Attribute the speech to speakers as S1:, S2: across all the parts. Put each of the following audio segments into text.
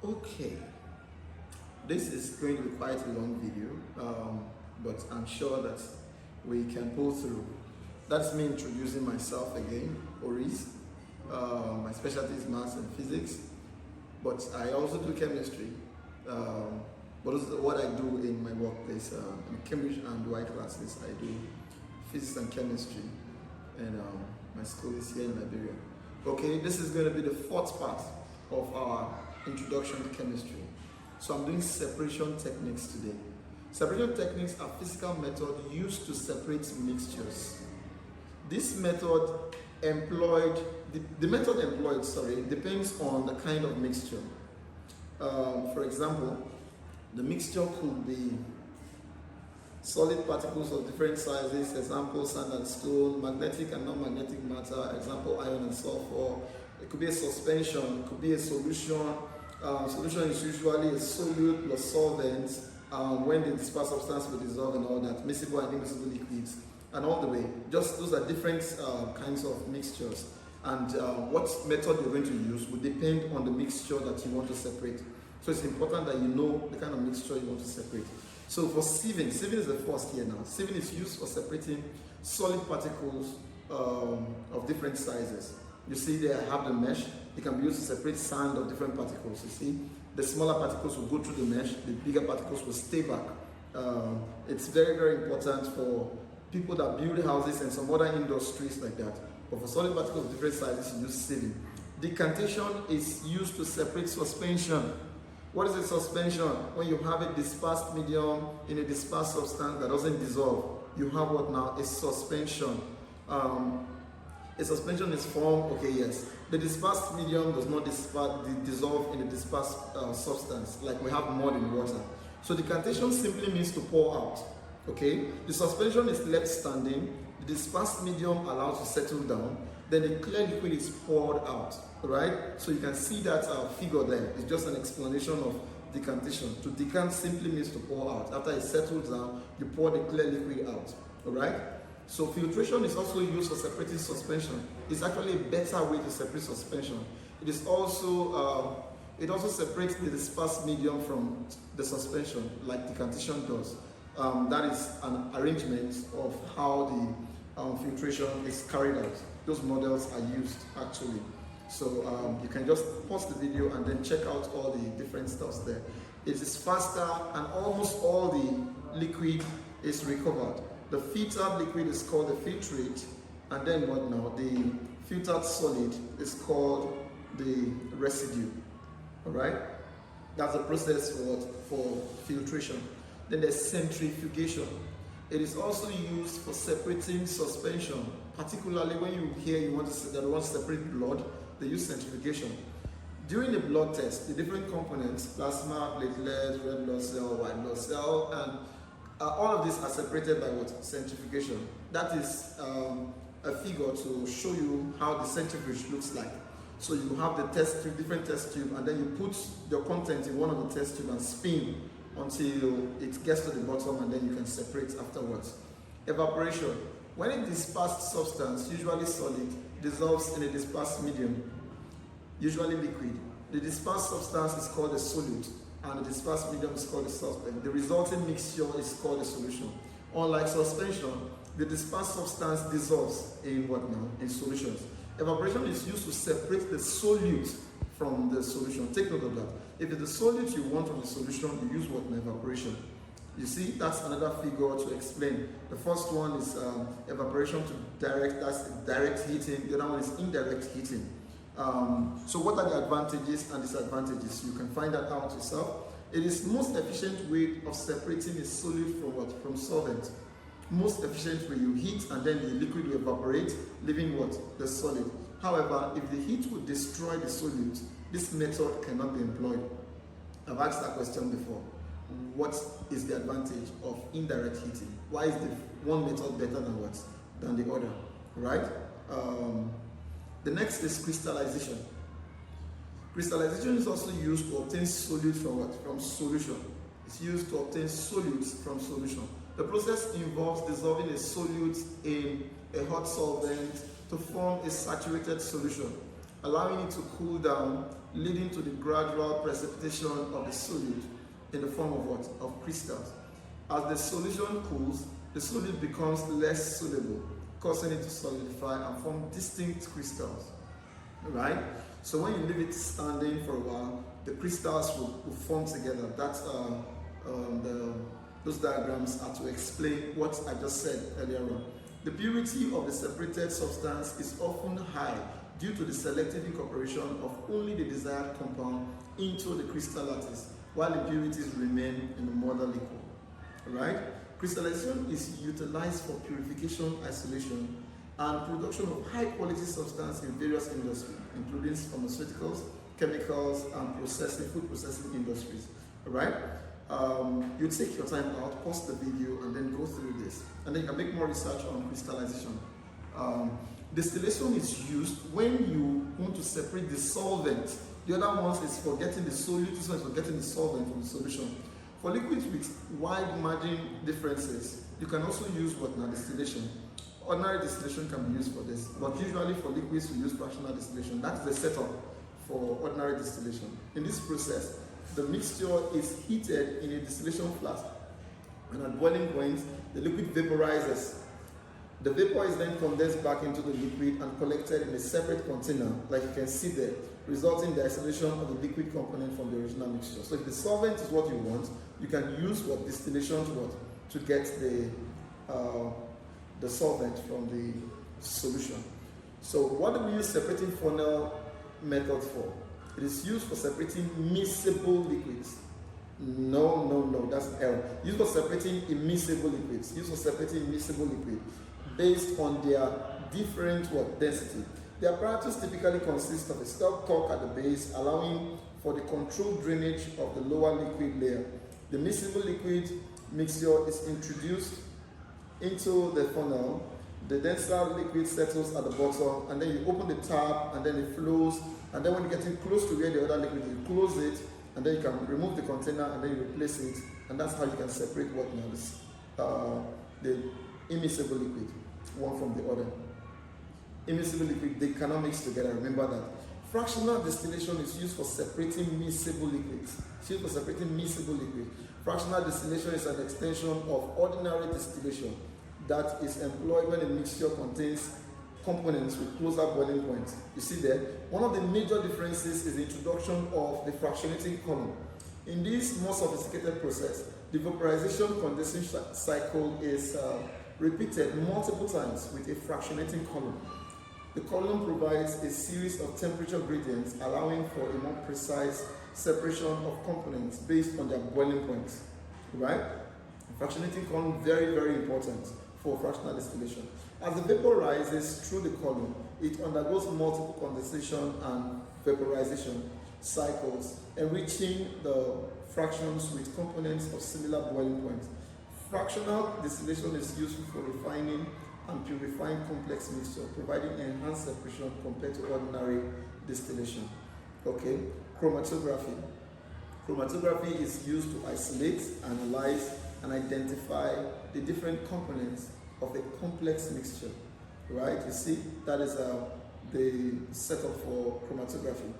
S1: Okay, this is going to be quite a long video, but I'm sure that we can pull through. That's me introducing myself again, Oris. My specialty is maths and physics, but I also do chemistry. But this is what I do in my workplace. In Cambridge and Y classes, I do physics and chemistry, and my school is here in Liberia. Okay, this is going to be the fourth part of our introduction to chemistry. So I'm doing separation techniques today. Separation techniques are physical methods used to separate mixtures. This method the method employed, depends on the kind of mixture. For example, the mixture could be solid particles of different sizes, example sand and stone, magnetic and non-magnetic matter, example iron and sulfur. It could be a suspension, it could be a solution. Solution is usually a solute plus solvent when the dispersed substance will dissolve and all that, miscible and immiscible liquids, and all the way. Just those are different kinds of mixtures. And what method you're going to use will depend on the mixture that you want to separate. So it's important that you know the kind of mixture you want to separate. So for sieving is the first here now. Sieving is used for separating solid particles of different sizes. You see there I have the mesh. It can be used to separate sand of different particles. You see, the smaller particles will go through the mesh, the bigger particles will stay back. It's very, very important for people that build houses and some other industries like that. But for solid particles of different sizes, you use sieving. Decantation is used to separate suspension. What is a suspension? When you have a dispersed medium in a dispersed substance that doesn't dissolve, you have what now? A suspension. A suspension is formed, okay, yes. The dispersed medium does not dissolve in a dispersed substance, like we have mud in water. So decantation simply means to pour out, okay? The suspension is left standing, the dispersed medium allows to settle down, then the clear liquid is poured out, right? So you can see that figure there. It's just an explanation of decantation. To decant simply means to pour out. After it settles down, you pour the clear liquid out, all right? So filtration is also used for separating suspension. It's actually a better way to separate suspension. It is also it also separates the dispersed medium from the suspension, like decantation does. That is an arrangement of how the filtration is carried out. Those models are used actually. So you can just pause the video and then check out all the different stuffs there. It is faster and almost all the liquid is recovered. The filtered liquid is called the filtrate, and then what now? The filtered solid is called the residue. All right, that's the process for filtration. Then there's centrifugation. It is also used for separating suspension, particularly when you want to separate blood. They use centrifugation. During the blood test, the different components, plasma, platelets, red blood cell, white blood cell, and all of these are separated by what? Centrifugation. That is a figure to show you how the centrifuge looks like. So you have the test tube, different test tube, and then you put your content in one of the test tube and spin until it gets to the bottom, and then you can separate afterwards. Evaporation. When a dispersed substance, usually solid, dissolves in a dispersed medium, usually liquid, the dispersed substance is called a solute, and the dispersed medium is called a solvent. The resulting mixture is called a solution. Unlike suspension, the dispersed substance dissolves in what now? In solutions. Evaporation is used to separate the solute from the solution. Take note of that. If it's the solute you want from the solution, you use what? Evaporation. You see, that's another figure to explain. The first one is evaporation to direct, that's direct heating. The other one is indirect heating. So what are the advantages and disadvantages? You can find that out yourself. It is most efficient way of separating a solute from what? From solvent. Most efficient way, you heat and then the liquid will evaporate, leaving what? The solid. However, if the heat would destroy the solute, this method cannot be employed. I've asked that question before. What is the advantage of indirect heating? Why is the one method better than what? Than the other, right? The next is crystallization. Crystallization is also used to obtain solute from what? From solution. It's used to obtain solutes from solution. The process involves dissolving a solute in a hot solvent to form a saturated solution. allowing it to cool down, leading to the gradual precipitation of the solute in the form of what? Of crystals. As the solution cools, the solute becomes less soluble, causing it to solidify and form distinct crystals. Right? So when you leave it standing for a while, the crystals will form together. That's those diagrams are to explain what I just said earlier on. The purity of the separated substance is often high due to the selective incorporation of only the desired compound into the crystal lattice, while impurities remain in the mother liquid. Right? Crystallization is utilized for purification, isolation, and production of high-quality substance in various industries, including pharmaceuticals, chemicals, and food processing industries. All right? You take your time out, pause the video, and then go through this. And then you can make more research on crystallization. Distillation is used when you want to separate the solvent. The other one is for getting the solute, this one is for getting the solvent from the solution. For liquids with wide margin differences, you can also use what now? Distillation. Ordinary distillation can be used for this, but usually for liquids we use fractional distillation. That is the setup for ordinary distillation. In this process, the mixture is heated in a distillation flask, and at boiling point, the liquid vaporizes. The vapor is then condensed back into the liquid and collected in a separate container, like you can see there, resulting in the isolation of the liquid component from the original mixture. So if the solvent is what you want, you can use what distillation to get the solvent from the solution. So what do we use separating funnel method for? It is used for separating miscible liquids. No, that's L. Used for separating immiscible liquids. Used for separating immiscible liquid based on their different density. The apparatus typically consists of a stopcock at the base, allowing for the controlled drainage of the lower liquid layer. The miscible liquid mixture is introduced into the funnel. The denser liquid settles at the bottom, and then you open the tap, and then it flows. And then when you're getting close to where the other liquid is, you close it, and then you can remove the container, and then you replace it, and that's how you can separate the immiscible liquid, one from the other. Immiscible liquid, they cannot mix together, remember that. Fractional distillation is used for separating miscible liquids. It's used for separating miscible liquid. Fractional distillation is an extension of ordinary distillation that is employed when a mixture contains components with closer boiling points. You see there, one of the major differences is the introduction of the fractionating column. In this more sophisticated process, the vaporization condensation cycle is repeated multiple times with a fractionating column. The column provides a series of temperature gradients, allowing for a more precise separation of components based on their boiling points. Right? Fractionating column, very, very important for fractional distillation. As the vapor rises through the column, it undergoes multiple condensation and vaporization cycles, enriching the fractions with components of similar boiling points. Fractional distillation is useful for refining and purifying complex mixture, providing enhanced separation compared to ordinary distillation. Okay, chromatography. Chromatography is used to isolate, analyze, and identify the different components of the complex mixture. Right? You see, that is the setup for chromatography.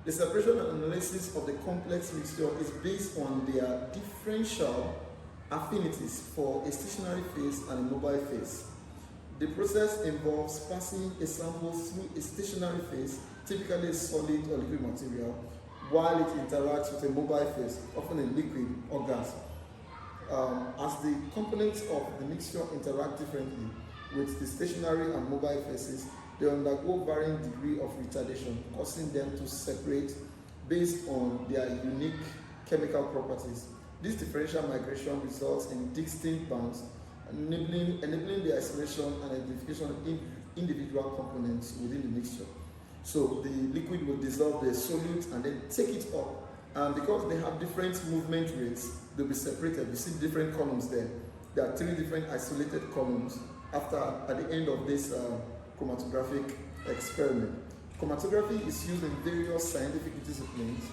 S1: The separation and analysis of the complex mixture is based on their differential affinities for a stationary phase and a mobile phase. The process involves passing a sample through a stationary phase, typically a solid or liquid material, while it interacts with a mobile phase, often a liquid or gas. As the components of the mixture interact differently with the stationary and mobile phases, they undergo varying degree of retardation, causing them to separate based on their unique chemical properties. This differential migration results in distinct bands, enabling the isolation and identification of individual components within the mixture. So the liquid will dissolve the solute and then take it up. And because they have different movement rates, they'll be separated. You see different columns there. There are 3 different isolated columns at the end of this chromatographic experiment. Chromatography is used in various scientific disciplines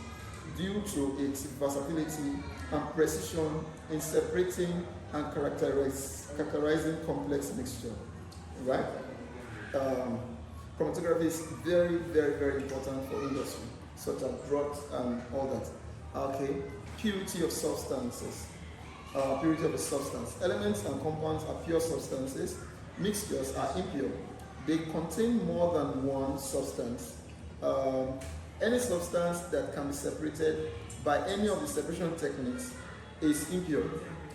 S1: due to its versatility and precision in separating and characterizing complex mixture. Right? Chromatography is very, very, very important for industry, such as drought and all that. Okay, purity of substances. Purity of a substance. Elements and compounds are pure substances. Mixtures are impure. They contain more than one substance. Any substance that can be separated by any of the separation techniques is impure.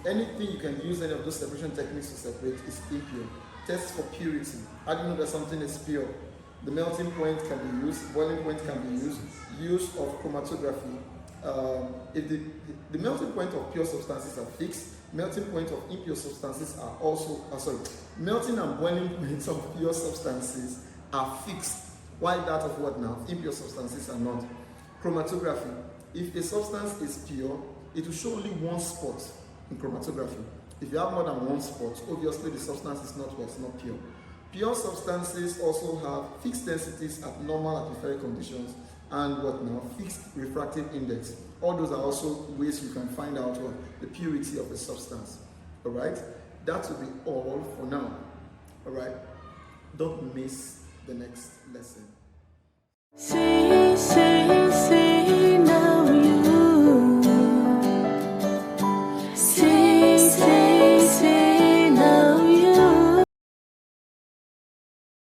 S1: Anything you can use any of those separation techniques to separate is impure. Test for purity. How do you know that something is pure? The melting point can be used, boiling point can be used, use of chromatography. If the melting point of pure substances are fixed, melting point of impure substances are also, melting and boiling points of pure substances are fixed. While that of what now? Impure substances are not. Chromatography. If a substance is pure, it will show only one spot in chromatography. If you have more than one spot, obviously the substance is not what? It's not pure. Pure substances also have fixed densities at normal atmospheric conditions and what now? Fixed refractive index. All those are also ways you can find out what the purity of a substance. Alright? That will be all for now. Alright? Don't miss the next lesson.